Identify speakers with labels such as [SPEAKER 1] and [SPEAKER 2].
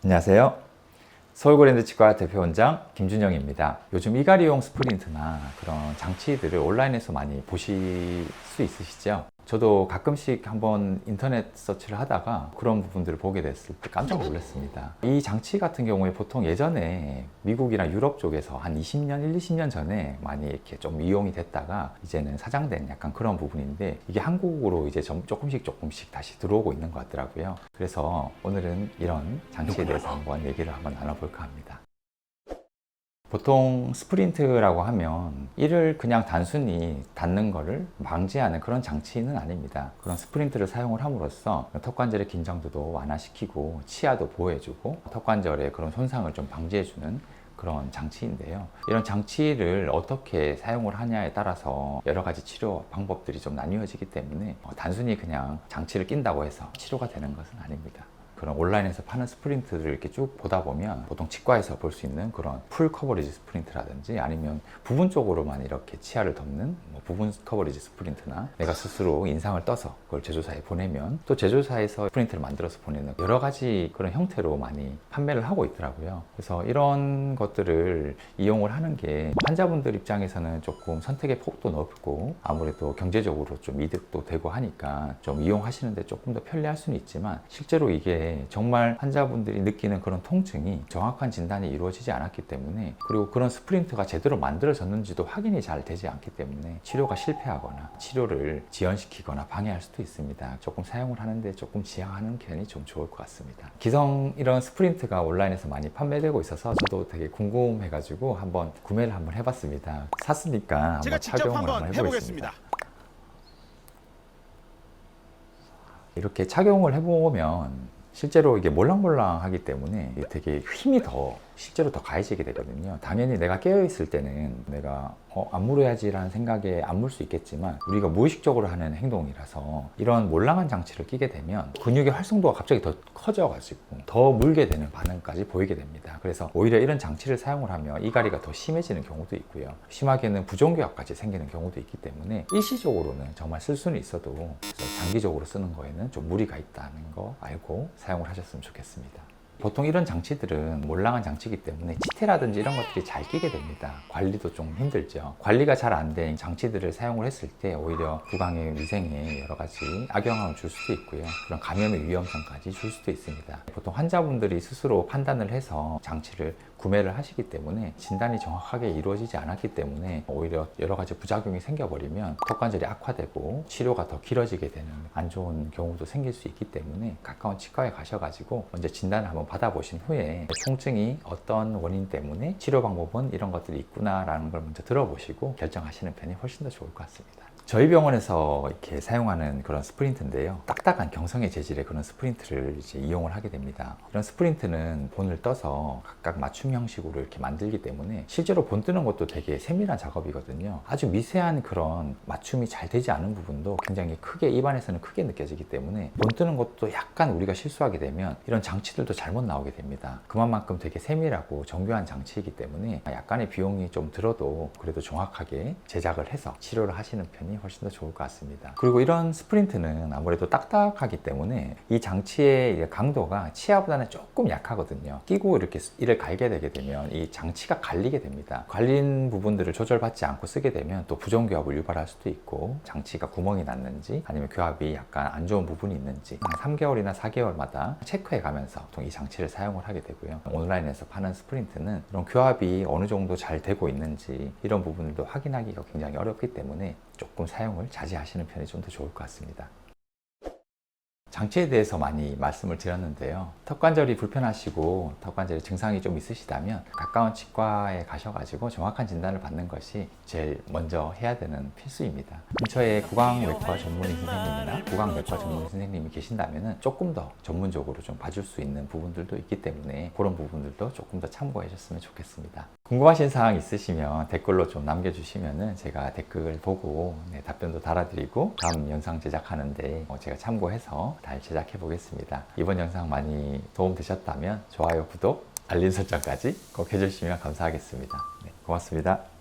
[SPEAKER 1] 안녕하세요. 서울고랜드 치과 대표원장 김준영입니다. 요즘 이갈이용 스프린트나 그런 장치들을 온라인에서 많이 보실 수 있으시죠? 저도 가끔씩 한번 인터넷 서치를 하다가 그런 부분들을 보게 됐을 때 깜짝 놀랐습니다. 이 장치 같은 경우에 보통 예전에 미국이나 유럽 쪽에서 한 20년, 20년 전에 많이 이렇게 좀 이용이 됐다가 이제는 사장된 약간 그런 부분인데, 이게 한국으로 이제 조금씩 다시 들어오고 있는 것 같더라고요. 그래서 오늘은 이런 장치에 대해서 한번 얘기를 한번 나눠볼까 합니다. 보통 스프린트라고 하면 이를 그냥 단순히 닫는 것을 방지하는 그런 장치는 아닙니다. 그런 스프린트를 사용을 함으로써 턱관절의 긴장도도 완화시키고 치아도 보호해주고 턱관절의 그런 손상을 좀 방지해주는 그런 장치인데요. 이런 장치를 어떻게 사용을 하냐에 따라서 여러 가지 치료 방법들이 좀 나뉘어지기 때문에 단순히 그냥 장치를 낀다고 해서 치료가 되는 것은 아닙니다. 그런 온라인에서 파는 스프린트를 이렇게 쭉 보다 보면 보통 치과에서 볼 수 있는 그런 풀 커버리지 스프린트라든지 아니면 부분적으로만 이렇게 치아를 덮는 부분 커버리지 스프린트나 내가 스스로 인상을 떠서 그걸 제조사에 보내면 또 제조사에서 스프린트를 만들어서 보내는 여러 가지 그런 형태로 많이 판매를 하고 있더라고요. 그래서 이런 것들을 이용을 하는 게 환자분들 입장에서는 조금 선택의 폭도 넓고 아무래도 경제적으로 좀 이득도 되고 하니까 좀 이용하시는데 조금 더 편리할 수는 있지만, 실제로 이게 정말 환자분들이 느끼는 그런 통증이 정확한 진단이 이루어지지 않았기 때문에, 그리고 그런 스프린트가 제대로 만들어졌는지도 확인이 잘 되지 않기 때문에 치료가 실패하거나 치료를 지연시키거나 방해할 수도 있습니다. 조금 사용을 하는데 조금 지양하는 편이 좀 좋을 것 같습니다. 기성 이런 스프린트가 온라인에서 많이 판매되고 있어서 저도 되게 궁금해가지고 한번 구매를 한번 해봤습니다. 샀으니까 한번 착용을 한번 해보겠습니다. 이렇게 착용을 해보면 실제로 이게 몰랑몰랑하기 때문에 되게 힘이 실제로 더 가해지게 되거든요. 당연히 내가 깨어있을 때는 내가 안 물어야지라는 생각에 안 물 수 있겠지만, 우리가 무의식적으로 하는 행동이라서 이런 몰랑한 장치를 끼게 되면 근육의 활성도가 갑자기 더 커져가지고 더 물게 되는 반응까지 보이게 됩니다. 그래서 오히려 이런 장치를 사용을 하면 이갈이가 더 심해지는 경우도 있고요. 심하게는 부종교합까지 생기는 경우도 있기 때문에 일시적으로는 정말 쓸 수는 있어도 장기적으로 쓰는 거에는 좀 무리가 있다는 거 알고 사용을 하셨으면 좋겠습니다. 보통 이런 장치들은 몰랑한 장치이기 때문에 치태라든지 이런 것들이 잘 끼게 됩니다. 관리도 좀 힘들죠. 관리가 잘 안 된 장치들을 사용을 했을 때 오히려 구강의 위생에 여러 가지 악영향을 줄 수도 있고요. 그런 감염의 위험성까지 줄 수도 있습니다. 보통 환자분들이 스스로 판단을 해서 장치를 구매를 하시기 때문에 진단이 정확하게 이루어지지 않았기 때문에 오히려 여러 가지 부작용이 생겨버리면 턱관절이 악화되고 치료가 더 길어지게 되는 안 좋은 경우도 생길 수 있기 때문에 가까운 치과에 가셔가지고 먼저 진단을 한번 받아보신 후에 통증이 어떤 원인 때문에 치료 방법은 이런 것들이 있구나라는 걸 먼저 들어보시고 결정하시는 편이 훨씬 더 좋을 것 같습니다. 저희 병원에서 이렇게 사용하는 그런 스프린트인데요. 딱딱한 경성의 재질의 그런 스프린트를 이제 이용을 하게 됩니다. 이런 스프린트는 본을 떠서 각각 맞춤 형식으로 이렇게 만들기 때문에 실제로 본 뜨는 것도 되게 세밀한 작업이거든요. 아주 미세한 그런 맞춤이 잘 되지 않은 부분도 굉장히 크게 입안에서는 크게 느껴지기 때문에 본 뜨는 것도 약간 우리가 실수하게 되면 이런 장치들도 잘못 나오게 됩니다. 그만큼 되게 세밀하고 정교한 장치이기 때문에 약간의 비용이 좀 들어도 그래도 정확하게 제작을 해서 치료를 하시는 편이 훨씬 더 좋을 것 같습니다. 그리고 이런 스프린트는 아무래도 딱딱하기 때문에 이 장치의 강도가 치아보다는 조금 약하거든요. 끼고 이렇게 이를 갈게 되게 되면 이 장치가 갈리게 됩니다. 갈린 부분들을 조절받지 않고 쓰게 되면 또 부정교합을 유발할 수도 있고, 장치가 구멍이 났는지 아니면 교합이 약간 안 좋은 부분이 있는지 한 3개월이나 4개월마다 체크해 가면서 보통 이 장치를 사용을 하게 되고요. 온라인에서 파는 스프린트는 이런 교합이 어느 정도 잘 되고 있는지 이런 부분들도 확인하기가 굉장히 어렵기 때문에 조금 사용을 자제하시는 편이 좀 더 좋을 것 같습니다. 장치에 대해서 많이 말씀을 드렸는데요. 턱관절이 불편하시고 턱관절에 증상이 좀 있으시다면 가까운 치과에 가셔가지고 정확한 진단을 받는 것이 제일 먼저 해야 되는 필수입니다. 근처에 구강외과 전문의 선생님이나 구강내과 전문의 선생님이 계신다면 조금 더 전문적으로 좀 봐줄 수 있는 부분들도 있기 때문에 그런 부분들도 조금 더 참고해 주셨으면 좋겠습니다. 궁금하신 사항 있으시면 댓글로 좀 남겨주시면 제가 댓글 보고 답변도 달아드리고 다음 영상 제작하는데 제가 참고해서 잘 제작해 보겠습니다. 이번 영상 많이 도움 되셨다면 좋아요, 구독, 알림 설정까지 꼭 해주시면 감사하겠습니다. 네, 고맙습니다.